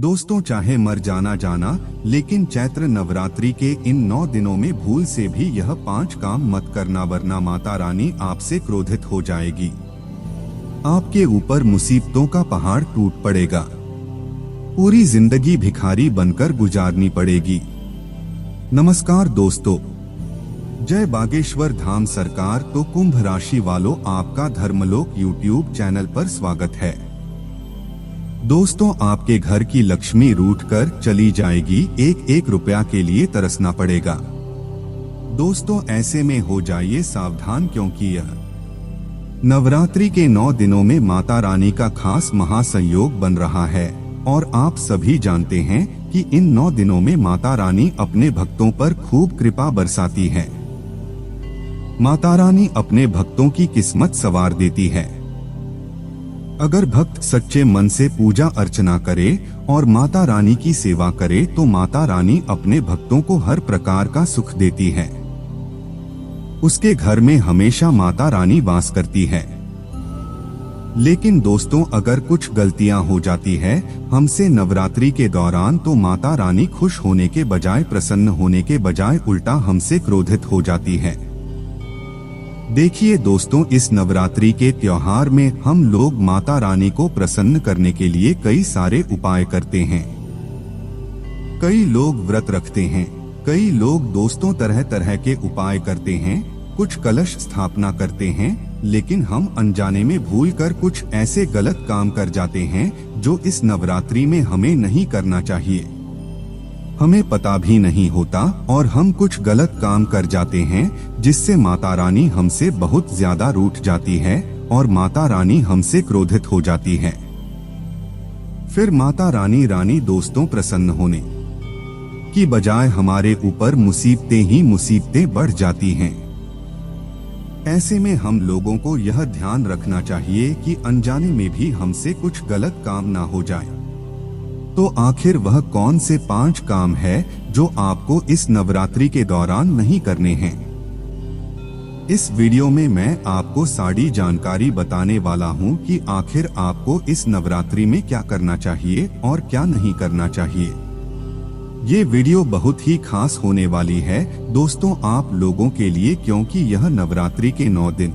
दोस्तों, चाहे मर जाना जाना, लेकिन चैत्र नवरात्रि के इन 9 दिनों में भूल से भी यह 5 काम मत करना, वरना माता रानी आपसे क्रोधित हो जाएगी। आपके ऊपर मुसीबतों का पहाड़ टूट पड़ेगा। पूरी जिंदगी भिखारी बनकर गुजारनी पड़ेगी। नमस्कार दोस्तों, जय बागेश्वर धाम सरकार। तो कुंभ राशि वालों, आपका धर्मलोक यूट्यूब चैनल पर स्वागत है। दोस्तों, आपके घर की लक्ष्मी रूठकर चली जाएगी, एक एक रुपया के लिए तरसना पड़ेगा। दोस्तों, ऐसे में हो जाइए सावधान, क्योंकि यह नवरात्रि के 9 दिनों में माता रानी का खास महासंयोग बन रहा है। और आप सभी जानते हैं कि इन 9 दिनों में माता रानी अपने भक्तों पर खूब कृपा बरसाती है। माता रानी अपने भक्तों की किस्मत संवार देती है। अगर भक्त सच्चे मन से पूजा अर्चना करे और माता रानी की सेवा करे तो माता रानी अपने भक्तों को हर प्रकार का सुख देती है। उसके घर में हमेशा माता रानी वास करती है। लेकिन दोस्तों, अगर कुछ गलतियां हो जाती है हमसे नवरात्रि के दौरान, तो माता रानी खुश होने के बजाय, प्रसन्न होने के बजाय उल्टा हमसे क्रोधित हो जाती है। देखिए दोस्तों, इस नवरात्रि के त्योहार में हम लोग माता रानी को प्रसन्न करने के लिए कई सारे उपाय करते हैं। कई लोग व्रत रखते हैं, कई लोग दोस्तों तरह तरह के उपाय करते हैं, कुछ कलश स्थापना करते हैं। लेकिन हम अनजाने में भूलकर कुछ ऐसे गलत काम कर जाते हैं जो इस नवरात्रि में हमें नहीं करना चाहिए। हमें पता भी नहीं होता और हम कुछ गलत काम कर जाते हैं, जिससे माता रानी हमसे बहुत ज्यादा रूठ जाती है और माता रानी हमसे क्रोधित हो जाती है। फिर माता रानी दोस्तों प्रसन्न होने की बजाय हमारे ऊपर मुसीबतें ही मुसीबतें बढ़ जाती हैं। ऐसे में हम लोगों को यह ध्यान रखना चाहिए कि अनजाने में भी हमसे कुछ गलत काम ना हो जाए। तो आखिर वह कौन से 5 काम है जो आपको इस नवरात्रि के दौरान नहीं करने हैं? इस वीडियो में मैं आपको सारी जानकारी बताने वाला हूं कि आखिर आपको इस नवरात्रि में क्या करना चाहिए और क्या नहीं करना चाहिए। ये वीडियो बहुत ही खास होने वाली है दोस्तों आप लोगों के लिए, क्योंकि यह नवरात्रि के 9 दिन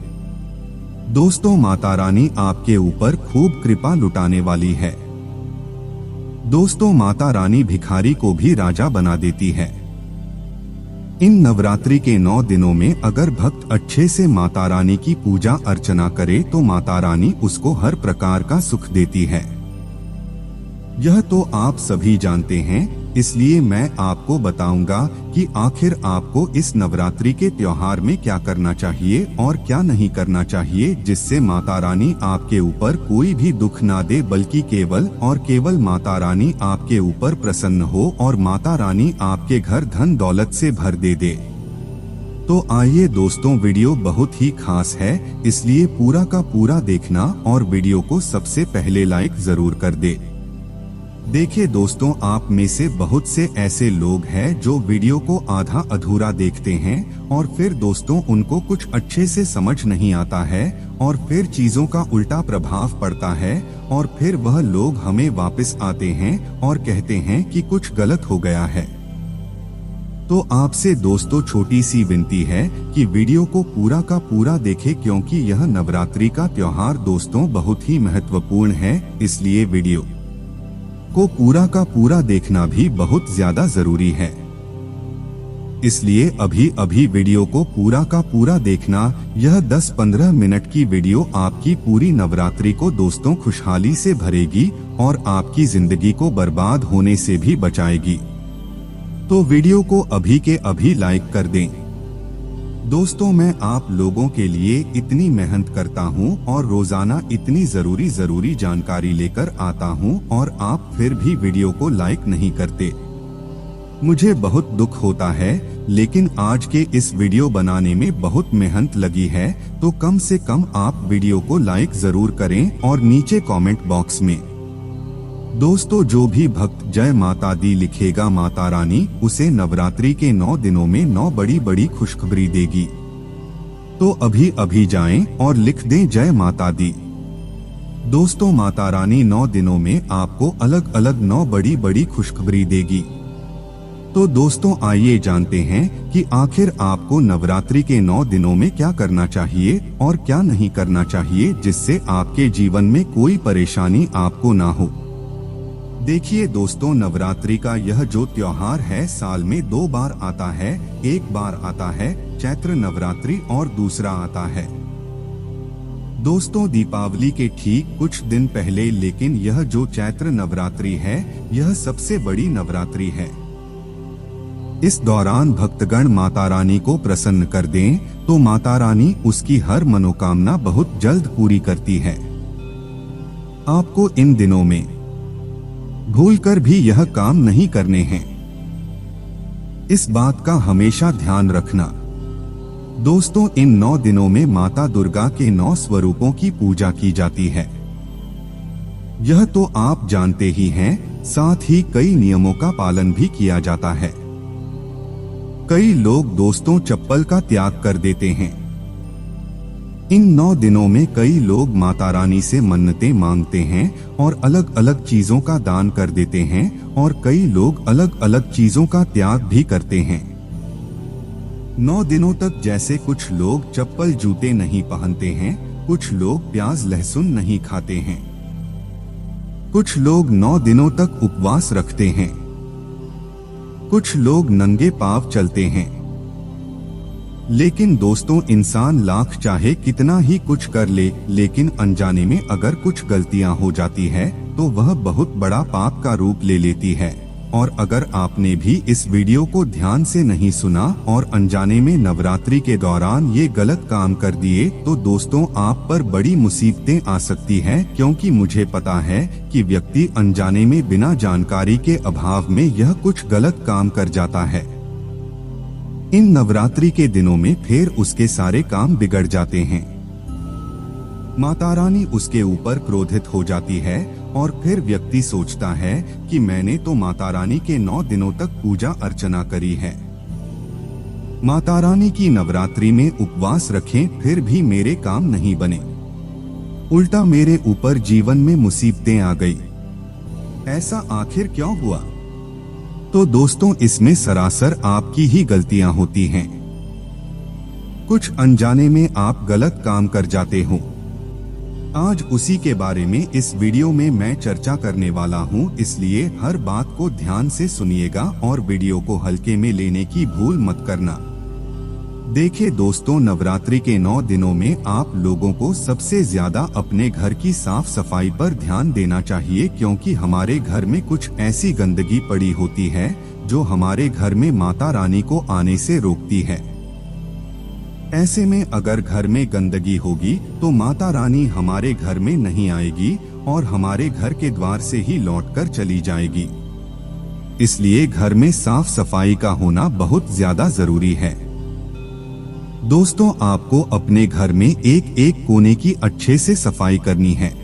दोस्तों माता रानी आपके ऊपर खूब कृपा लुटाने वाली है। दोस्तों, माता रानी भिखारी को भी राजा बना देती है। इन नवरात्रि के 9 दिनों में अगर भक्त अच्छे से माता रानी की पूजा अर्चना करे तो माता रानी उसको हर प्रकार का सुख देती है। यह तो आप सभी जानते हैं, इसलिए मैं आपको बताऊंगा कि आखिर आपको इस नवरात्रि के त्योहार में क्या करना चाहिए और क्या नहीं करना चाहिए, जिससे माता रानी आपके ऊपर कोई भी दुख ना दे, बल्कि केवल और केवल माता रानी आपके ऊपर प्रसन्न हो और माता रानी आपके घर धन दौलत से भर दे। तो आइए दोस्तों, वीडियो बहुत ही खास है, इसलिए पूरा का पूरा देखना और वीडियो को सबसे पहले लाइक जरूर कर दे। देखिए दोस्तों, आप में से बहुत से ऐसे लोग हैं जो वीडियो को आधा अधूरा देखते हैं और फिर दोस्तों उनको कुछ अच्छे से समझ नहीं आता है और फिर चीजों का उल्टा प्रभाव पड़ता है और फिर वह लोग हमें वापस आते हैं और कहते हैं कि कुछ गलत हो गया है। तो आपसे दोस्तों छोटी सी विनती है कि वीडियो को पूरा का पूरा देखें, क्योंकि यह नवरात्रि का त्योहार दोस्तों बहुत ही महत्वपूर्ण है, इसलिए वीडियो को पूरा का पूरा देखना भी बहुत ज्यादा जरूरी है। इसलिए अभी वीडियो को पूरा का पूरा देखना। यह 10-15 मिनट की वीडियो आपकी पूरी नवरात्रि को दोस्तों खुशहाली से भरेगी और आपकी जिंदगी को बर्बाद होने से भी बचाएगी। तो वीडियो को अभी के अभी लाइक कर दें। दोस्तों, मैं आप लोगों के लिए इतनी मेहनत करता हूं और रोजाना इतनी जरूरी जानकारी लेकर आता हूं और आप फिर भी वीडियो को लाइक नहीं करते। मुझे बहुत दुख होता है, लेकिन आज के इस वीडियो बनाने में बहुत मेहनत लगी है, तो कम से कम आप वीडियो को लाइक जरूर करें और नीचे कमेंट बॉक्स में दोस्तों जो भी भक्त जय माता दी लिखेगा, माता रानी उसे नवरात्रि के 9 दिनों में 9 बड़ी खुशखबरी देगी। तो अभी जाएं और लिख दें जय माता दी। दोस्तों, माता रानी 9 दिनों में आपको अलग अलग 9 बड़ी बड़ी खुशखबरी देगी। तो दोस्तों, आइए जानते हैं कि आखिर आपको नवरात्रि के 9 दिनों में क्या करना चाहिए और क्या नहीं करना चाहिए, जिससे आपके जीवन में कोई परेशानी आपको ना हो। देखिए दोस्तों, नवरात्रि का यह जो त्योहार है साल में 2 बार आता है। एक बार आता है चैत्र नवरात्रि और दूसरा आता है दोस्तों दीपावली के ठीक कुछ दिन पहले। लेकिन यह जो चैत्र नवरात्रि है, यह सबसे बड़ी नवरात्रि है। इस दौरान भक्तगण माता रानी को प्रसन्न कर दें तो माता रानी उसकी हर मनोकामना बहुत जल्द पूरी करती है। आपको इन दिनों में भूलकर भी यह काम नहीं करने हैं। इस बात का हमेशा ध्यान रखना। दोस्तों, इन 9 दिनों में माता दुर्गा के 9 स्वरूपों की पूजा की जाती है। यह तो आप जानते ही हैं, साथ ही कई नियमों का पालन भी किया जाता है। कई लोग दोस्तों चप्पल का त्याग कर देते हैं। इन 9 दिनों में कई लोग माता रानी से मन्नतें मांगते हैं और अलग अलग चीजों का दान कर देते हैं, और कई लोग अलग अलग चीजों का त्याग भी करते हैं। 9 दिनों तक जैसे कुछ लोग चप्पल जूते नहीं पहनते हैं, कुछ लोग प्याज लहसुन नहीं खाते हैं, कुछ लोग 9 दिनों तक उपवास रखते हैं, कुछ लोग नंगे पांव चलते हैं। लेकिन दोस्तों, इंसान लाख चाहे कितना ही कुछ कर ले, लेकिन अनजाने में अगर कुछ गलतियां हो जाती है तो वह बहुत बड़ा पाप का रूप ले लेती है। और अगर आपने भी इस वीडियो को ध्यान से नहीं सुना और अनजाने में नवरात्रि के दौरान ये गलत काम कर दिए, तो दोस्तों आप पर बड़ी मुसीबतें आ सकती हैं, क्योंकि मुझे पता है कि व्यक्ति अनजाने में बिना जानकारी के अभाव में यह कुछ गलत काम कर जाता है। इन नवरात्रि के दिनों में फिर उसके सारे काम बिगड़ जाते हैं। माता रानी उसके ऊपर क्रोधित हो जाती है और फिर व्यक्ति सोचता है कि मैंने तो माता रानी के 9 दिनों तक पूजा अर्चना करी है, माता रानी की नवरात्रि में उपवास रखें फिर भी मेरे काम नहीं बने, उल्टा मेरे ऊपर जीवन में मुसीबतें आ गई। ऐसा आखिर क्यों हुआ? तो दोस्तों, इसमें सरासर आपकी ही गलतियां होती हैं। कुछ अनजाने में आप गलत काम कर जाते हो। आज उसी के बारे में इस वीडियो में मैं चर्चा करने वाला हूं, इसलिए हर बात को ध्यान से सुनिएगा और वीडियो को हल्के में लेने की भूल मत करना। देखिए दोस्तों, नवरात्रि के 9 दिनों में आप लोगों को सबसे ज्यादा अपने घर की साफ सफाई पर ध्यान देना चाहिए, क्योंकि हमारे घर में कुछ ऐसी गंदगी पड़ी होती है जो हमारे घर में माता रानी को आने से रोकती है। ऐसे में अगर घर में गंदगी होगी तो माता रानी हमारे घर में नहीं आएगी और हमारे घर के द्वार से ही लौटकर चली जाएगी। इसलिए घर में साफ सफाई का होना बहुत ज्यादा जरूरी है। दोस्तों, आपको अपने घर में एक एक कोने की अच्छे से सफाई करनी है।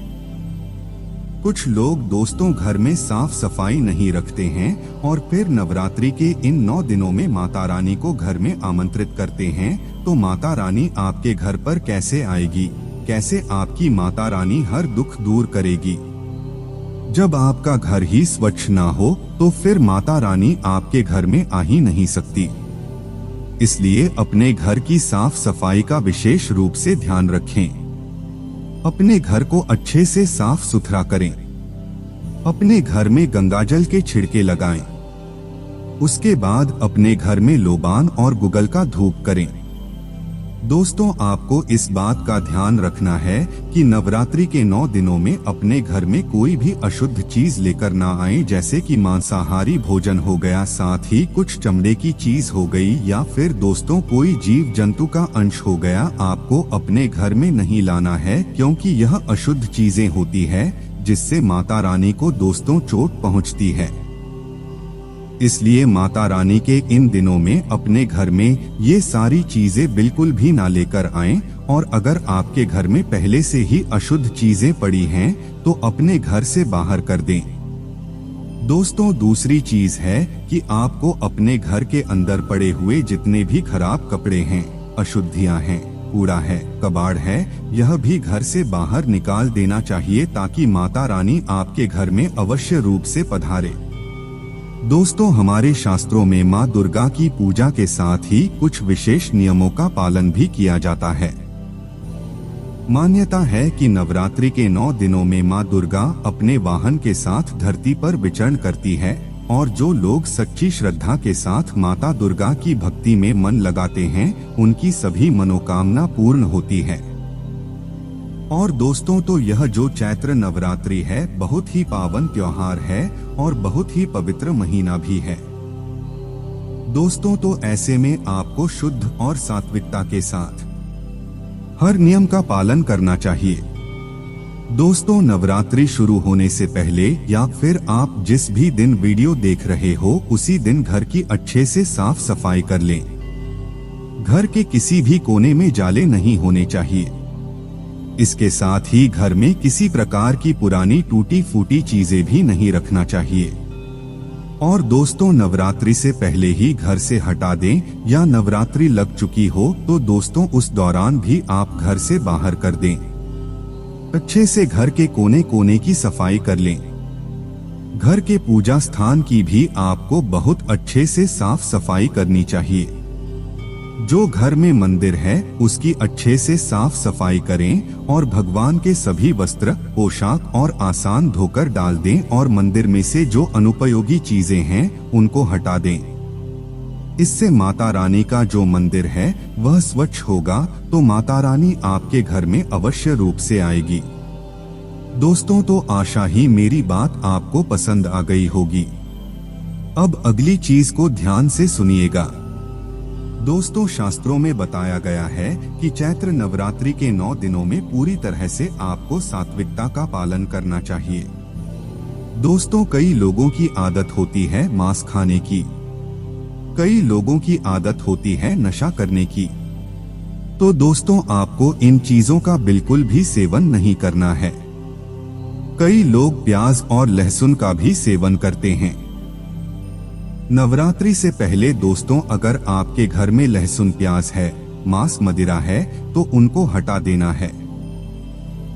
कुछ लोग दोस्तों घर में साफ सफाई नहीं रखते हैं और फिर नवरात्रि के इन 9 दिनों में माता रानी को घर में आमंत्रित करते हैं, तो माता रानी आपके घर पर कैसे आएगी? कैसे आपकी माता रानी हर दुख दूर करेगी? जब आपका घर ही स्वच्छ ना हो तो फिर माता रानी आपके घर में आ ही नहीं सकती। इसलिए अपने घर की साफ सफाई का विशेष रूप से ध्यान रखें। अपने घर को अच्छे से साफ सुथरा करें। अपने घर में गंगाजल के छिड़के लगाएं। उसके बाद अपने घर में लोबान और गुगल का धूप करें। दोस्तों, आपको इस बात का ध्यान रखना है कि नवरात्रि के 9 दिनों में अपने घर में कोई भी अशुद्ध चीज लेकर ना आए, जैसे कि मांसाहारी भोजन हो गया, साथ ही कुछ चमड़े की चीज हो गई, या फिर दोस्तों कोई जीव जंतु का अंश हो गया, आपको अपने घर में नहीं लाना है, क्योंकि यह अशुद्ध चीजें होती है जिससे माता रानी को दोस्तों चोट पहुंचती है। इसलिए माता रानी के इन दिनों में अपने घर में ये सारी चीजें बिल्कुल भी ना लेकर आएं, और अगर आपके घर में पहले से ही अशुद्ध चीजें पड़ी हैं तो अपने घर से बाहर कर दें। दोस्तों, दूसरी चीज है कि आपको अपने घर के अंदर पड़े हुए जितने भी खराब कपड़े हैं, अशुद्धियां हैं, कूड़ा है, कबाड़ है, यह भी घर से बाहर निकाल देना चाहिए ताकि माता रानी आपके घर में अवश्य रूप से पधारे। दोस्तों, हमारे शास्त्रों में माँ दुर्गा की पूजा के साथ ही कुछ विशेष नियमों का पालन भी किया जाता है। मान्यता है कि नवरात्रि के 9 दिनों में माँ दुर्गा अपने वाहन के साथ धरती पर विचरण करती है और जो लोग सच्ची श्रद्धा के साथ माता दुर्गा की भक्ति में मन लगाते हैं, उनकी सभी मनोकामना पूर्ण होती है। और दोस्तों, तो यह जो चैत्र नवरात्रि है बहुत ही पावन त्योहार है और बहुत ही पवित्र महीना भी है। दोस्तों, तो ऐसे में आपको शुद्ध और सात्विकता के साथ हर नियम का पालन करना चाहिए। दोस्तों, नवरात्रि शुरू होने से पहले या फिर आप जिस भी दिन वीडियो देख रहे हो उसी दिन घर की अच्छे से साफ सफाई कर लें। घर के किसी भी कोने में जाले नहीं होने चाहिए। इसके साथ ही घर में किसी प्रकार की पुरानी टूटी फूटी चीजें भी नहीं रखना चाहिए। और दोस्तों, नवरात्रि से पहले ही घर से हटा दें या नवरात्रि लग चुकी हो तो दोस्तों उस दौरान भी आप घर से बाहर कर दें। अच्छे से घर के कोने कोने की सफाई कर लें। घर के पूजा स्थान की भी आपको बहुत अच्छे से साफ सफाई करनी चाहिए। जो घर में मंदिर है उसकी अच्छे से साफ सफाई करें और भगवान के सभी वस्त्र, पोशाक और आसन धोकर डाल दें और मंदिर में से जो अनुपयोगी चीजें हैं उनको हटा दें। इससे माता रानी का जो मंदिर है वह स्वच्छ होगा तो माता रानी आपके घर में अवश्य रूप से आएगी। दोस्तों, तो आशा ही मेरी बात आपको पसंद आ गई होगी। अब अगली चीज को ध्यान से सुनिएगा। दोस्तों, शास्त्रों में बताया गया है कि चैत्र नवरात्रि के 9 दिनों में पूरी तरह से आपको सात्विकता का पालन करना चाहिए। दोस्तों, कई लोगों की आदत होती है मांस खाने की, कई लोगों की आदत होती है नशा करने की। तो दोस्तों, आपको इन चीजों का बिल्कुल भी सेवन नहीं करना है। कई लोग प्याज और लहसुन का भी सेवन करते हैं। नवरात्रि से पहले दोस्तों, अगर आपके घर में लहसुन, प्याज है, मांस, मदिरा है तो उनको हटा देना है।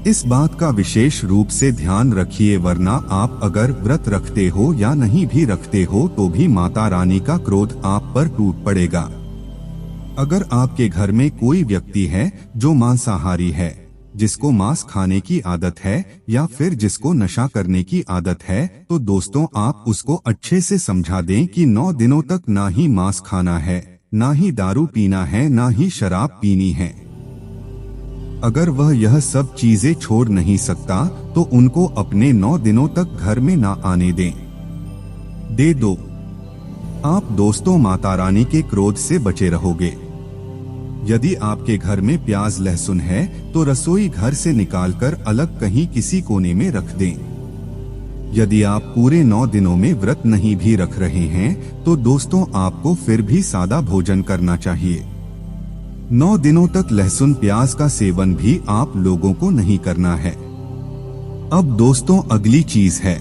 इस बात का विशेष रूप से ध्यान रखिए, वरना आप अगर व्रत रखते हो या नहीं भी रखते हो तो भी माता रानी का क्रोध आप पर टूट पड़ेगा। अगर आपके घर में कोई व्यक्ति है जो मांसाहारी है, जिसको मांस खाने की आदत है या फिर जिसको नशा करने की आदत है, तो दोस्तों आप उसको अच्छे से समझा दें कि 9 दिनों तक ना ही मांस खाना है, ना ही दारू पीना है, ना ही शराब पीनी है। अगर वह यह सब चीजें छोड़ नहीं सकता तो उनको अपने 9 दिनों तक घर में ना आने दे दो। आप दोस्तों माता रानी के क्रोध से बचे रहोगे। यदि आपके घर में प्याज लहसुन है तो रसोई घर से निकालकर अलग कहीं किसी कोने में रख दें। यदि आप पूरे 9 दिनों में व्रत नहीं भी रख रहे हैं तो दोस्तों आपको फिर भी सादा भोजन करना चाहिए। 9 दिनों तक लहसुन प्याज का सेवन भी आप लोगों को नहीं करना है। अब दोस्तों अगली चीज है,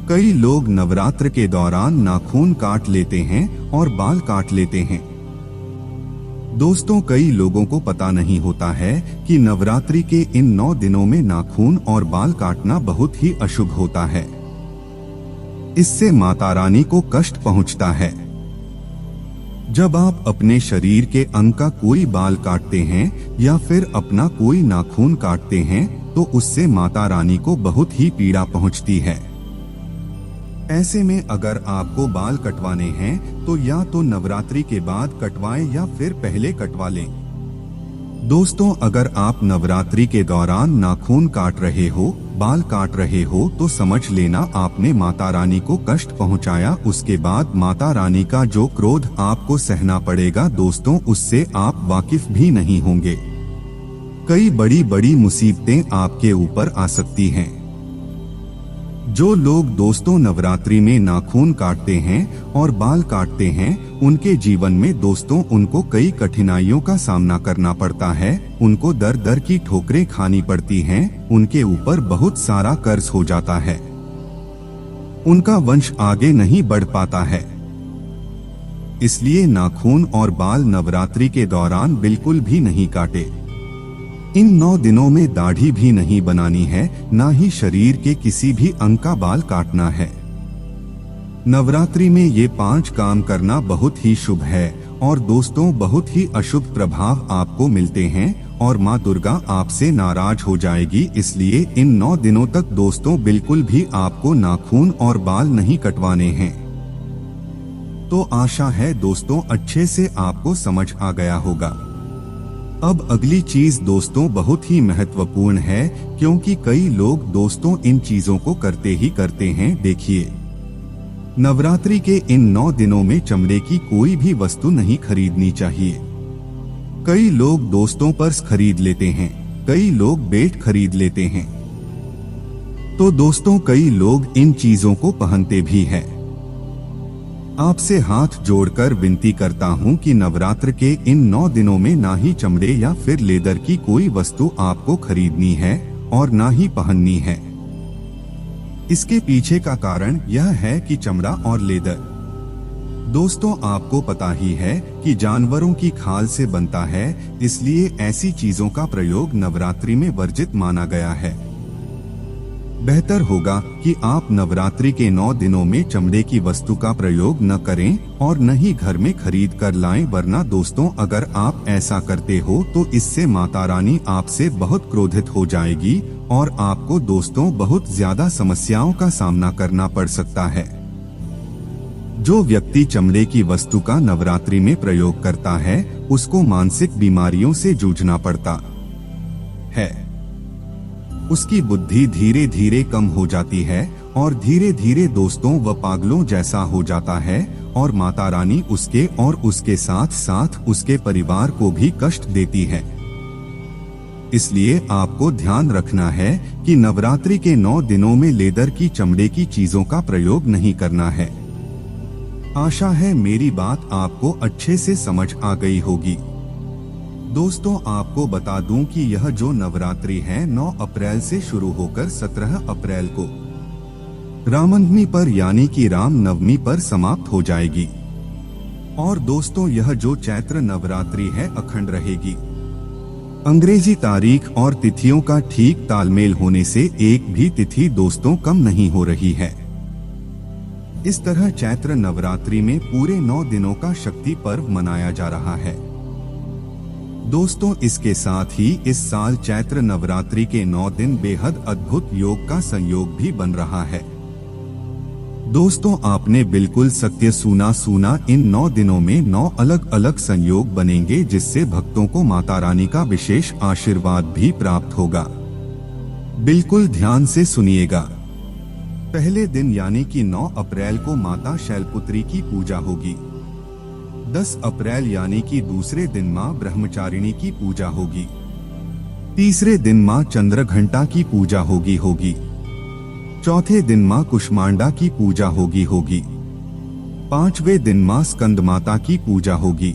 कई लोग नवरात्र के दौरान नाखून काट लेते हैं और बाल काट लेते हैं। दोस्तों कई लोगों को पता नहीं होता है कि नवरात्रि के इन 9 दिनों में नाखून और बाल काटना बहुत ही अशुभ होता है। इससे माता रानी को कष्ट पहुंचता है। जब आप अपने शरीर के अंग का कोई बाल काटते हैं या फिर अपना कोई नाखून काटते हैं तो उससे माता रानी को बहुत ही पीड़ा पहुंचती है। ऐसे में अगर आपको बाल कटवाने हैं तो या तो नवरात्रि के बाद कटवाएं या फिर पहले कटवा लें। दोस्तों अगर आप नवरात्रि के दौरान नाखून काट रहे हो, बाल काट रहे हो तो समझ लेना आपने माता रानी को कष्ट पहुंचाया। उसके बाद माता रानी का जो क्रोध आपको सहना पड़ेगा दोस्तों उससे आप वाकिफ भी नहीं होंगे। कई बड़ी बड़ी मुसीबतें आपके ऊपर आ सकती हैं। जो लोग दोस्तों नवरात्रि में नाखून काटते हैं और बाल काटते हैं उनके जीवन में दोस्तों उनको कई कठिनाइयों का सामना करना पड़ता है। उनको दर दर की ठोकरें खानी पड़ती हैं, उनके ऊपर बहुत सारा कर्ज हो जाता है, उनका वंश आगे नहीं बढ़ पाता है। इसलिए नाखून और बाल नवरात्रि के दौरान बिल्कुल भी नहीं काटे। इन 9 दिनों में दाढ़ी भी नहीं बनानी है, ना ही शरीर के किसी भी अंग का बाल काटना है। नवरात्रि में ये 5 काम करना बहुत ही शुभ है और दोस्तों बहुत ही अशुभ प्रभाव आपको मिलते हैं और माँ दुर्गा आपसे नाराज हो जाएगी। इसलिए इन 9 दिनों तक दोस्तों बिल्कुल भी आपको नाखून और बाल नहीं कटवाने हैं। तो आशा है दोस्तों अच्छे से आपको समझ आ गया होगा। अब अगली चीज दोस्तों बहुत ही महत्वपूर्ण है, क्योंकि कई लोग दोस्तों इन चीजों को करते ही करते हैं। देखिए, नवरात्रि के इन 9 दिनों में चमड़े की कोई भी वस्तु नहीं खरीदनी चाहिए। कई लोग दोस्तों पर्स खरीद लेते हैं, कई लोग बेल्ट खरीद लेते हैं, तो दोस्तों कई लोग इन चीजों को पहनते भी हैं। आपसे हाथ जोड़कर विनती करता हूं कि नवरात्र के इन 9 दिनों में ना ही चमड़े या फिर लेदर की कोई वस्तु आपको खरीदनी है और ना ही पहननी है। इसके पीछे का कारण यह है कि चमड़ा और लेदर दोस्तों आपको पता ही है कि जानवरों की खाल से बनता है, इसलिए ऐसी चीजों का प्रयोग नवरात्रि में वर्जित माना गया है। बेहतर होगा कि आप नवरात्रि के 9 दिनों में चमड़े की वस्तु का प्रयोग न करें और न ही घर में खरीद कर लाएं, वरना दोस्तों अगर आप ऐसा करते हो तो इससे माता रानी आपसे बहुत क्रोधित हो जाएगी और आपको दोस्तों बहुत ज्यादा समस्याओं का सामना करना पड़ सकता है। जो व्यक्ति चमड़े की वस्तु का नवरात्रि में प्रयोग करता है उसको मानसिक बीमारियों से जूझना पड़ता है। उसकी बुद्धि धीरे धीरे कम हो जाती है और धीरे धीरे दोस्तों वह पागलों जैसा हो जाता है और माता रानी उसके और उसके साथ साथ उसके परिवार को भी कष्ट देती है। इसलिए आपको ध्यान रखना है कि नवरात्रि के 9 दिनों में लेदर की चमड़े की चीजों का प्रयोग नहीं करना है। आशा है मेरी बात आपको अच्छे से समझ आ गई होगी। दोस्तों आपको बता दूं कि यह जो नवरात्रि है 9 अप्रैल से शुरू होकर 17 अप्रैल को रामनवमी पर यानी कि राम नवमी पर समाप्त हो जाएगी। और दोस्तों यह जो चैत्र नवरात्रि है अखंड रहेगी। अंग्रेजी तारीख और तिथियों का ठीक तालमेल होने से एक भी तिथि दोस्तों कम नहीं हो रही है। इस तरह चैत्र नवरात्रि में पूरे 9 दिनों का शक्ति पर्व मनाया जा रहा है। दोस्तों इसके साथ ही इस साल चैत्र नवरात्रि के 9 दिन बेहद अद्भुत योग का संयोग भी बन रहा है। दोस्तों आपने बिल्कुल सत्य सुना, इन 9 दिनों में 9 अलग अलग संयोग बनेंगे जिससे भक्तों को माता रानी का विशेष आशीर्वाद भी प्राप्त होगा। बिल्कुल ध्यान से सुनिएगा। पहले दिन यानी कि 9 अप्रैल को माता शैलपुत्री की पूजा होगी। 10 अप्रैल यानी कि दूसरे दिन मां ब्रह्मचारिणी की पूजा होगी। तीसरे दिन मां चंद्रघंटा की पूजा होगी। चौथे दिन मां कुष्मांडा की पूजा होगी। 5वें दिन मां स्कंद माता की पूजा होगी।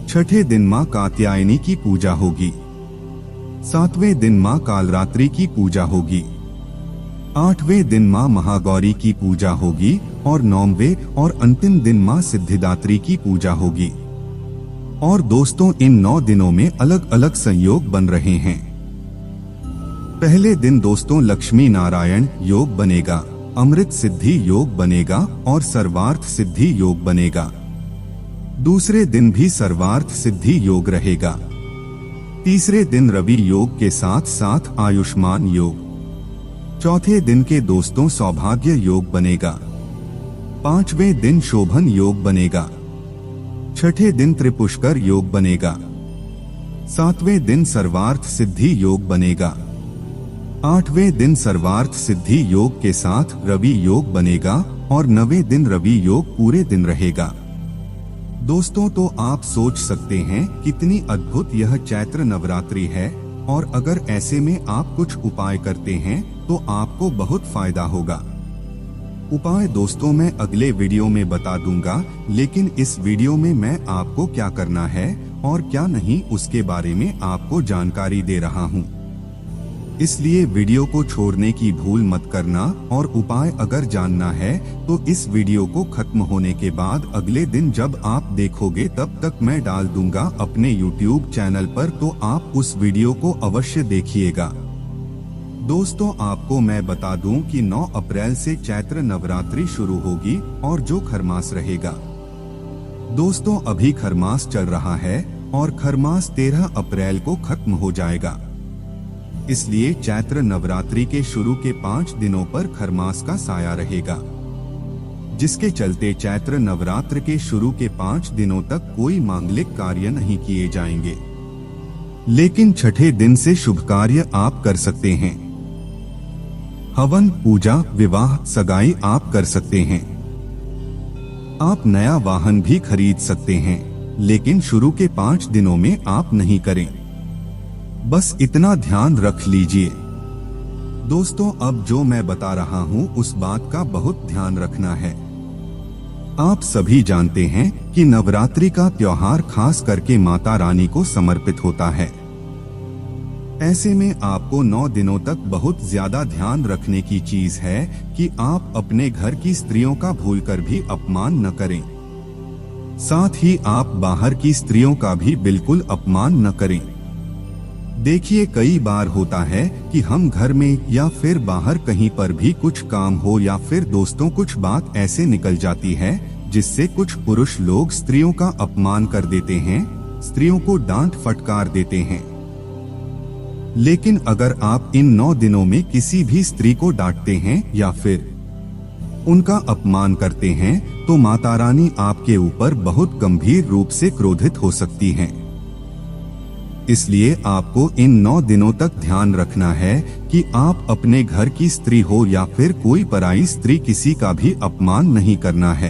छठे दिन मां कात्यायनी की पूजा होगी। 7वें दिन मां कालरात्रि की पूजा होगी। 8वें दिन मां महागौरी की पूजा होगी और 9वें और अंतिम दिन मां सिद्धिदात्री की पूजा होगी। और दोस्तों इन 9 दिनों में अलग अलग संयोग बन रहे हैं। पहले दिन दोस्तों लक्ष्मी नारायण योग बनेगा, अमृत सिद्धि योग बनेगा और सर्वार्थ सिद्धि योग बनेगा। दूसरे दिन भी सर्वार्थ सिद्धि योग रहेगा। तीसरे दिन रवि योग के साथ साथ आयुष्मान योग। चौथे दिन के दोस्तों सौभाग्य योग बनेगा। 5वें दिन शोभन योग बनेगा। छठे दिन त्रिपुष्कर योग बनेगा। 7वें दिन सर्वार्थ सिद्धि योग बनेगा। 8वें दिन सर्वार्थ सिद्धि योग के साथ रवि योग बनेगा और 9वें दिन रवि योग पूरे दिन रहेगा। दोस्तों तो आप सोच सकते हैं कितनी अद्भुत यह चैत्र नवरात्रि है और अगर ऐसे में आप कुछ उपाय करते हैं तो आपको बहुत फायदा होगा। उपाय दोस्तों मैं अगले वीडियो में बता दूंगा, लेकिन इस वीडियो में मैं आपको क्या करना है और क्या नहीं उसके बारे में आपको जानकारी दे रहा हूं। इसलिए वीडियो को छोड़ने की भूल मत करना और उपाय अगर जानना है तो इस वीडियो को खत्म होने के बाद अगले दिन जब आप देखोगे तब तक मैं डाल दूंगा अपने YouTube चैनल पर, तो आप उस वीडियो को अवश्य देखिएगा। दोस्तों, आपको मैं बता दूं कि 9 अप्रैल से चैत्र नवरात्रि शुरू होगी और जो खरमास रहेगा। दोस्तों, अभी खरमास चल रहा है और खरमास 13 अप्रैल को खत्म हो जाएगा। इसलिए चैत्र नवरात्रि के शुरू के 5 दिनों पर खरमास का साया रहेगा, जिसके चलते चैत्र नवरात्र के शुरू के 5 दिनों तक कोई मांगलिक कार्य नहीं किए जाएंगे, लेकिन छठे दिन से शुभ कार्य आप कर सकते हैं। हवन, पूजा, विवाह, सगाई आप कर सकते हैं। आप नया वाहन भी खरीद सकते हैं, लेकिन शुरू के 5 दिनों में आप नहीं करें। बस इतना ध्यान रख लीजिए। दोस्तों, अब जो मैं बता रहा हूँ उस बात का बहुत ध्यान रखना है। आप सभी जानते हैं कि नवरात्रि का त्योहार खास करके माता रानी को समर्पित होता है। ऐसे में आपको 9 दिनों तक बहुत ज्यादा ध्यान रखने की चीज है कि आप अपने घर की स्त्रियों का भूलकर भी अपमान न करें। साथ ही आप बाहर की स्त्रियों का भी बिल्कुल अपमान न करें। देखिए, कई बार होता है कि हम घर में या फिर बाहर कहीं पर भी कुछ काम हो या फिर दोस्तों कुछ बात ऐसे निकल जाती है जिससे कुछ पुरुष लोग स्त्रियों का अपमान कर देते हैं, स्त्रियों को डांट फटकार देते हैं। लेकिन अगर आप इन 9 दिनों में किसी भी स्त्री को डांटते हैं या फिर उनका अपमान करते हैं तो माता रानी आपके ऊपर बहुत गंभीर रूप से क्रोधित हो सकती हैं। इसलिए आपको इन 9 दिनों तक ध्यान रखना है कि आप अपने घर की स्त्री हो या फिर कोई पराई स्त्री, किसी का भी अपमान नहीं करना है।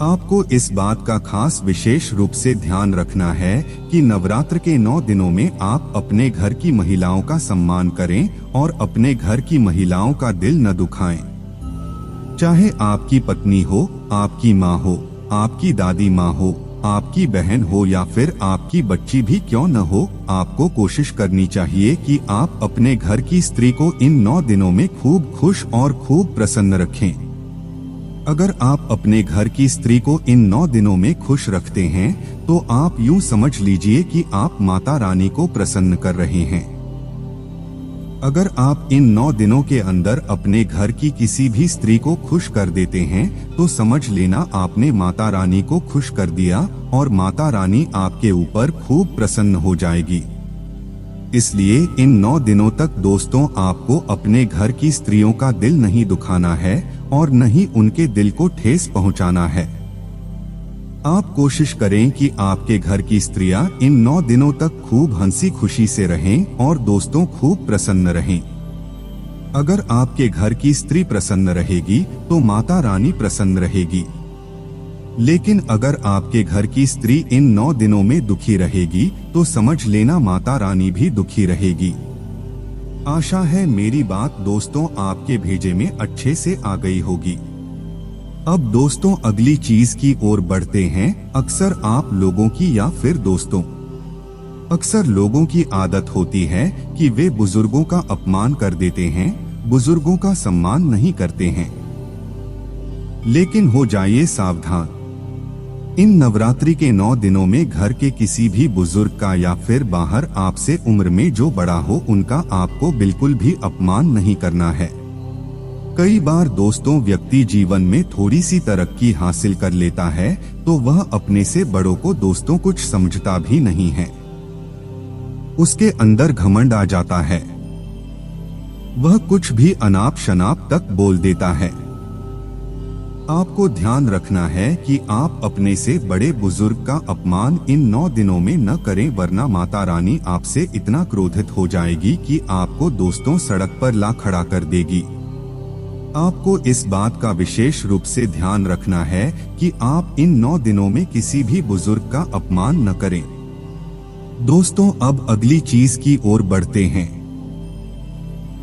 आपको इस बात का खास विशेष रूप से ध्यान रखना है कि नवरात्र के 9 दिनों में आप अपने घर की महिलाओं का सम्मान करें और अपने घर की महिलाओं का दिल न दुखाएं। चाहे आपकी पत्नी हो, आपकी माँ हो, आपकी दादी माँ हो, आपकी बहन हो या फिर आपकी बच्ची भी क्यों न हो, आपको कोशिश करनी चाहिए कि आप अपने घर की स्त्री को इन 9 दिनों में खूब खुश और खूब प्रसन्न रखें। अगर आप अपने घर की स्त्री को इन 9 दिनों में खुश रखते हैं तो आप यूं समझ लीजिए कि आप माता रानी को प्रसन्न कर रहे हैं। अगर आप इन 9 दिनों के अंदर अपने घर की किसी भी स्त्री को खुश कर देते हैं तो समझ लेना आपने माता रानी को खुश कर दिया और माता रानी आपके ऊपर खूब प्रसन्न हो जाएगी। इसलिए इन 9 दिनों तक दोस्तों आपको अपने घर की स्त्रियों का दिल नहीं दुखाना है और न ही उनके दिल को ठेस पहुंचाना है। आप कोशिश करें कि आपके घर की स्त्रियां इन 9 दिनों तक खूब हंसी खुशी से रहें और दोस्तों खूब प्रसन्न रहें। अगर आपके घर की स्त्री प्रसन्न रहेगी तो माता रानी प्रसन्न रहेगी। लेकिन अगर आपके घर की स्त्री इन 9 दिनों में दुखी रहेगी तो समझ लेना माता रानी भी दुखी रहेगी। आशा है मेरी बात दोस्तों आपके भेजे में अच्छे से आ गई होगी। अब दोस्तों अगली चीज की ओर बढ़ते हैं। अक्सर आप लोगों की या फिर दोस्तों अक्सर लोगों की आदत होती है कि वे बुजुर्गों का अपमान कर देते हैं, बुजुर्गों का सम्मान नहीं करते हैं। लेकिन हो जाइए सावधान, इन नवरात्रि के 9 दिनों में घर के किसी भी बुजुर्ग का या फिर बाहर आपसे उम्र में जो बड़ा हो उनका आपको बिल्कुल भी अपमान नहीं करना है। कई बार दोस्तों व्यक्ति जीवन में थोड़ी सी तरक्की हासिल कर लेता है तो वह अपने से बड़ों को दोस्तों कुछ समझता भी नहीं है। उसके अंदर घमंड आ जाता है, वह कुछ भी अनाप शनाप तक बोल देता है। आपको ध्यान रखना है कि आप अपने से बड़े बुजुर्ग का अपमान इन 9 दिनों में न करें, वरना माता रानी आपसे इतना क्रोधित हो जाएगी कि आपको दोस्तों सड़क पर ला खड़ा कर देगी। आपको इस बात का विशेष रूप से ध्यान रखना है कि आप इन 9 दिनों में किसी भी बुजुर्ग का अपमान न करें। दोस्तों अब अगली चीज की ओर बढ़ते हैं।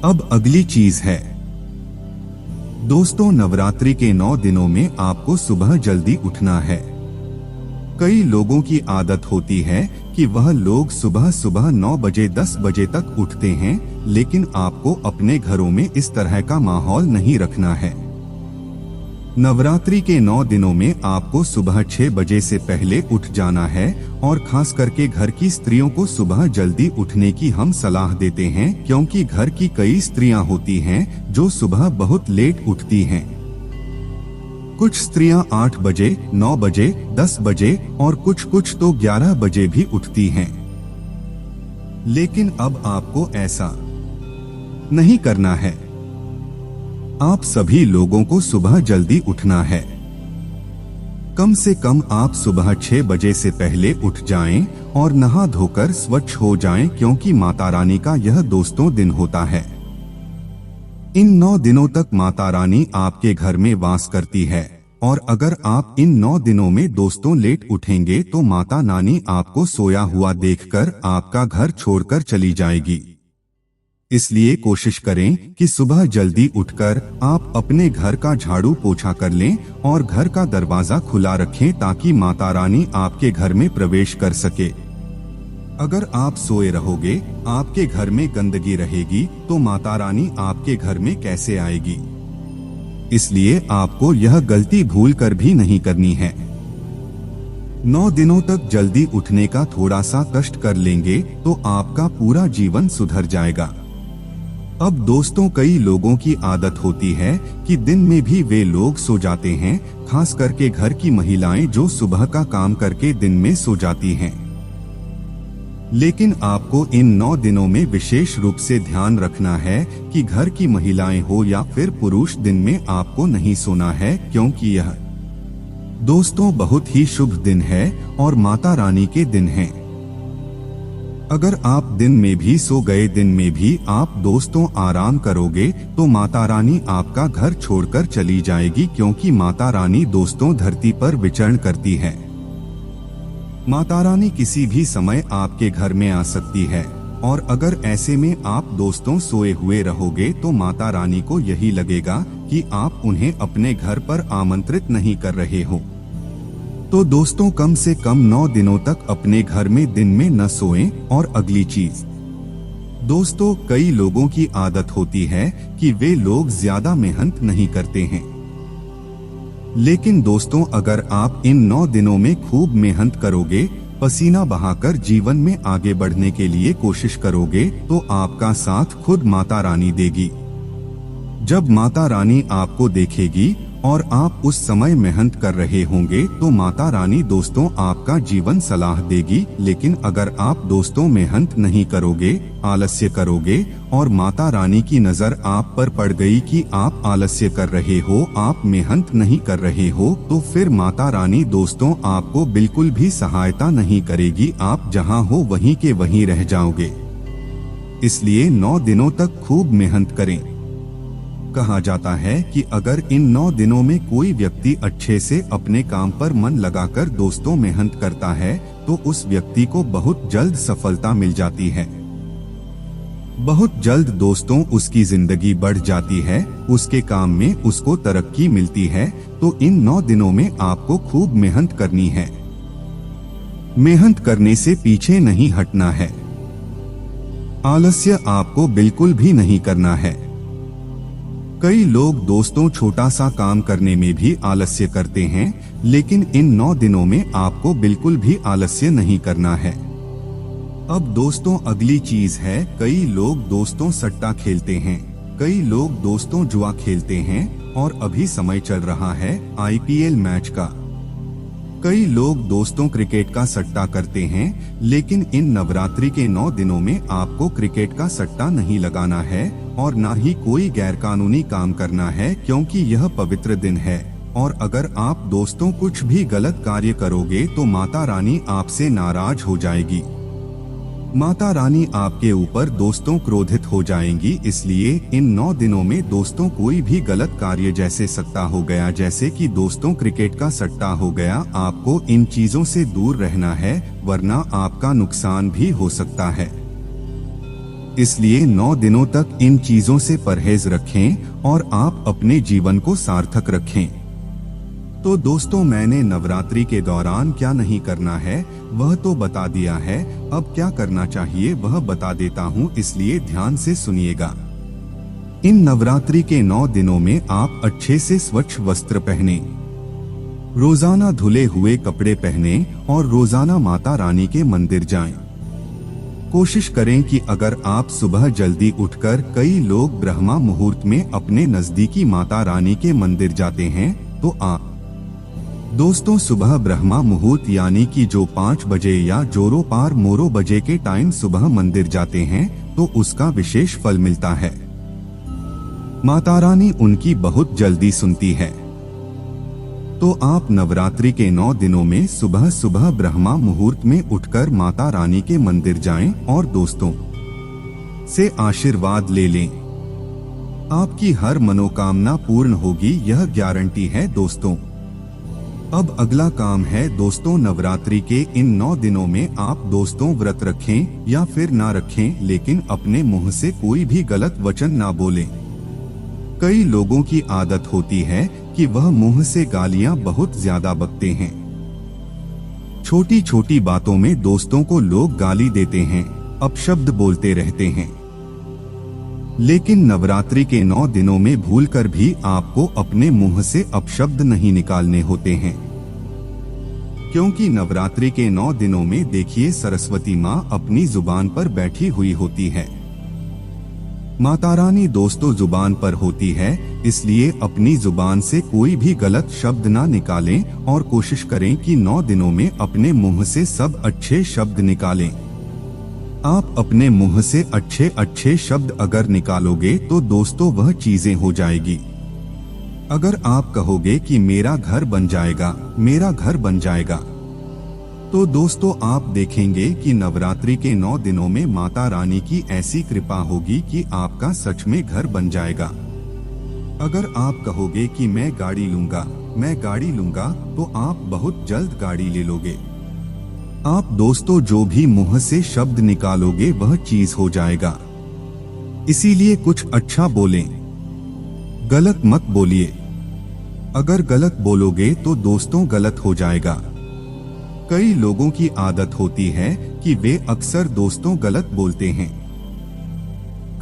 अब अगली चीज है दोस्तों नवरात्रि के 9 दिनों में आपको सुबह जल्दी उठना है। कई लोगों की आदत होती है कि वह लोग सुबह सुबह 9 बजे 10 बजे तक उठते हैं, लेकिन आपको अपने घरों में इस तरह का माहौल नहीं रखना है। नवरात्रि के 9 दिनों में आपको सुबह 6 बजे से पहले उठ जाना है और खास करके घर की स्त्रियों को सुबह जल्दी उठने की हम सलाह देते हैं, क्योंकि घर की कई स्त्रियां होती हैं जो सुबह बहुत लेट उठती हैं। कुछ स्त्रियां 8 बजे, 9 बजे, 10 बजे और कुछ तो 11 बजे भी उठती हैं। लेकिन अब आपको ऐसा नहीं करना है। आप सभी लोगों को सुबह जल्दी उठना है। कम से कम आप सुबह 6 बजे से पहले उठ जाएं और नहा धोकर स्वच्छ हो जाएं, क्योंकि माता रानी का यह दोस्तों दिन होता है। इन 9 दिनों तक माता रानी आपके घर में वास करती है, और अगर आप इन 9 दिनों में दोस्तों लेट उठेंगे तो माता रानी आपको सोया हुआ देखकर आपका घर छोड़कर चली जाएगी। इसलिए कोशिश करें कि सुबह जल्दी उठकर आप अपने घर का झाड़ू पोछा कर लें और घर का दरवाजा खुला रखें, ताकि माता रानी आपके घर में प्रवेश कर सके। अगर आप सोए रहोगे, आपके घर में गंदगी रहेगी, तो माता रानी आपके घर में कैसे आएगी? इसलिए आपको यह गलती भूल कर भी नहीं करनी है। 9 दिनों तक जल्दी उठने का थोड़ा सा कष्ट कर लेंगे तो आपका पूरा जीवन सुधर जाएगा। अब दोस्तों, कई लोगों की आदत होती है कि दिन में भी वे लोग सो जाते हैं, खास करके घर की महिलाएं जो सुबह का काम करके दिन में सो जाती हैं। लेकिन आपको इन 9 दिनों में विशेष रूप से ध्यान रखना है कि घर की महिलाएं हो या फिर पुरुष, दिन में आपको नहीं सोना है, क्योंकि यह दोस्तों बहुत ही शुभ दिन है और माता रानी के दिन हैं। अगर आप दिन में भी सो गए, दिन में भी आप दोस्तों आराम करोगे तो माता रानी आपका घर छोड़कर चली जाएगी, क्योंकि माता रानी दोस्तों धरती पर विचरण करती है। माता रानी किसी भी समय आपके घर में आ सकती है, और अगर ऐसे में आप दोस्तों सोए हुए रहोगे तो माता रानी को यही लगेगा कि आप उन्हें अपने घर पर आमंत्रित नहीं कर रहे हो। तो दोस्तों, कम से कम 9 दिनों तक अपने घर में दिन में न सोएं। और अगली चीज दोस्तों, कई लोगों की आदत होती है कि वे लोग ज्यादा मेहनत नहीं करते हैं। लेकिन दोस्तों, अगर आप इन 9 दिनों में खूब मेहनत करोगे, पसीना बहाकर जीवन में आगे बढ़ने के लिए कोशिश करोगे, तो आपका साथ खुद माता रानी देगी। जब माता रानी आपको देखेगी और आप उस समय मेहनत कर रहे होंगे तो माता रानी दोस्तों आपका जीवन सलाह देगी। लेकिन अगर आप दोस्तों मेहनत नहीं करोगे, आलस्य करोगे और माता रानी की नजर आप पर पड़ गई कि आप आलस्य कर रहे हो, आप मेहनत नहीं कर रहे हो, तो फिर माता रानी दोस्तों आपको बिल्कुल भी सहायता नहीं करेगी। आप जहां हो वहीं के वहीं रह जाओगे। इसलिए 9 दिनों तक खूब मेहनत करें। कहा जाता है कि अगर इन 9 दिनों में कोई व्यक्ति अच्छे से अपने काम पर मन लगाकर दोस्तों मेहनत करता है तो उस व्यक्ति को बहुत जल्द सफलता मिल जाती है। बहुत जल्द दोस्तों उसकी जिंदगी बढ़ जाती है, उसके काम में उसको तरक्की मिलती है। तो इन 9 दिनों में आपको खूब मेहनत करनी है। मेहनत करने से पीछे नहीं हटना है। आलस्य आपको बिल्कुल भी नहीं करना है। कई लोग दोस्तों छोटा सा काम करने में भी आलस्य करते हैं, लेकिन इन 9 दिनों में आपको बिल्कुल भी आलस्य नहीं करना है। अब दोस्तों, अगली चीज है, कई लोग दोस्तों सट्टा खेलते हैं, कई लोग दोस्तों जुआ खेलते हैं, और अभी समय चल रहा है IPL मैच का। कई लोग दोस्तों क्रिकेट का सट्टा करते हैं, लेकिन इन नवरात्रि के 9 दिनों में आपको क्रिकेट का सट्टा नहीं लगाना है और ना ही कोई गैरकानूनी काम करना है, क्योंकि यह पवित्र दिन है। और अगर आप दोस्तों कुछ भी गलत कार्य करोगे तो माता रानी आपसे नाराज हो जाएगी। माता रानी आपके ऊपर दोस्तों क्रोधित हो जाएंगी। इसलिए इन 9 दिनों में दोस्तों कोई भी गलत कार्य, जैसे सट्टा हो गया, जैसे कि दोस्तों क्रिकेट का सट्टा हो गया, आपको इन चीजों से दूर रहना है, वरना आपका नुकसान भी हो सकता है। इसलिए 9 दिनों तक इन चीजों से परहेज रखें और आप अपने जीवन को सार्थक रखें। तो दोस्तों, मैंने नवरात्रि के दौरान क्या नहीं करना है वह तो बता दिया है। अब क्या करना चाहिए वह बता देता हूँ, इसलिए ध्यान से सुनिएगा। इन नवरात्रि के 9 दिनों में आप अच्छे से स्वच्छ वस्त्र पहने, रोजाना धुले हुए कपड़े पहने और रोजाना माता रानी के मंदिर जाएं। कोशिश करें कि अगर आप सुबह जल्दी उठकर, कई लोग ब्रह्मा मुहूर्त में अपने नजदीकी माता रानी के मंदिर जाते हैं, तो आप दोस्तों सुबह ब्रह्मा मुहूर्त यानी कि जो 5 बजे या जोरो पार मोरो बजे के टाइम सुबह मंदिर जाते हैं तो उसका विशेष फल मिलता है। माता रानी उनकी बहुत जल्दी सुनती है। तो आप नवरात्रि के 9 दिनों में सुबह सुबह ब्रह्मा मुहूर्त में उठकर माता रानी के मंदिर जाएं और दोस्तों से आशीर्वाद ले लें। आपकी हर मनोकामना पूर्ण होगी, यह गारंटी है दोस्तों। अब अगला काम है दोस्तों, नवरात्रि के इन 9 दिनों में आप दोस्तों व्रत रखें या फिर ना रखें, लेकिन अपने मुंह से कोई भी गलत वचन ना बोलें। कई लोगों की आदत होती है कि वह मुंह से गालियां बहुत ज्यादा बकते हैं। छोटी छोटी बातों में दोस्तों को लोग गाली देते हैं, अपशब्द बोलते रहते हैं। लेकिन नवरात्रि के 9 दिनों में भूलकर भी आपको अपने मुंह से अपशब्द नहीं निकालने होते हैं, क्योंकि नवरात्रि के 9 दिनों में देखिए सरस्वती माँ अपनी जुबान पर बैठी हुई होती है। माता रानी दोस्तों जुबान पर होती है, इसलिए अपनी जुबान से कोई भी गलत शब्द ना निकालें और कोशिश करें कि 9 दिनों में अपने मुंह से सब अच्छे शब्द निकालें। आप अपने मुंह से अच्छे अच्छे शब्द अगर निकालोगे तो दोस्तों वह चीजें हो जाएगी। अगर आप कहोगे कि मेरा घर बन जाएगा, मेरा घर बन जाएगा, तो दोस्तों आप देखेंगे कि नवरात्रि के 9 दिनों में माता रानी की ऐसी कृपा होगी कि आपका सच में घर बन जाएगा। अगर आप कहोगे कि मैं गाड़ी लूंगा, मैं गाड़ी लूंगा, तो आप बहुत जल्द गाड़ी ले लोगे। आप दोस्तों जो भी मुंह से शब्द निकालोगे वह चीज हो जाएगा। इसीलिए कुछ अच्छा बोलें, गलत मत बोलिए। अगर गलत बोलोगे तो दोस्तों गलत हो जाएगा। कई लोगों की आदत होती है कि वे अक्सर दोस्तों गलत बोलते हैं।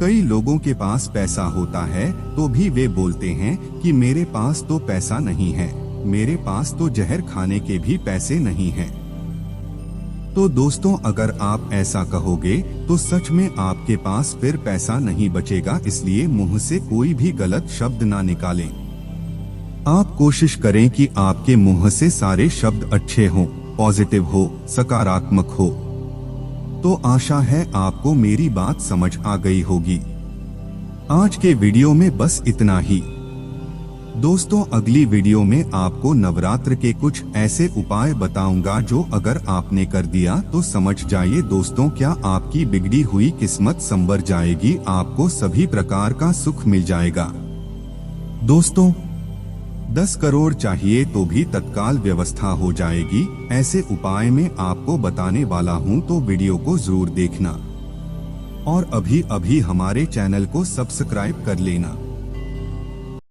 कई लोगों के पास पैसा होता है तो भी वे बोलते हैं कि मेरे पास तो पैसा नहीं है, मेरे पास तो जहर खाने के भी पैसे नहीं हैं। तो दोस्तों अगर आप ऐसा कहोगे तो सच में आपके पास फिर पैसा नहीं बचेगा, इसलिए मुंह से कोई भी गलत शब्द ना निकालें। आप कोशिश करें कि आपके मुंह से सारे शब्द अच्छे हों, पॉजिटिव हो, सकारात्मक हो। तो आशा है आपको मेरी बात समझ आ गई होगी। आज के वीडियो में बस इतना ही। दोस्तों अगली वीडियो में आपको नवरात्र के कुछ ऐसे उपाय बताऊंगा जो अगर आपने कर दिया तो समझ जाइए दोस्तों क्या आपकी बिगड़ी हुई किस्मत संवर जाएगी, आपको सभी प्रकार का सुख मिल जाएगा। दोस्तों 10 करोड़ चाहिए तो भी तत्काल व्यवस्था हो जाएगी। ऐसे उपाय में आपको बताने वाला हूं, तो वीडियो को जरूर देखना और अभी अभी हमारे चैनल को सब्सक्राइब कर लेना।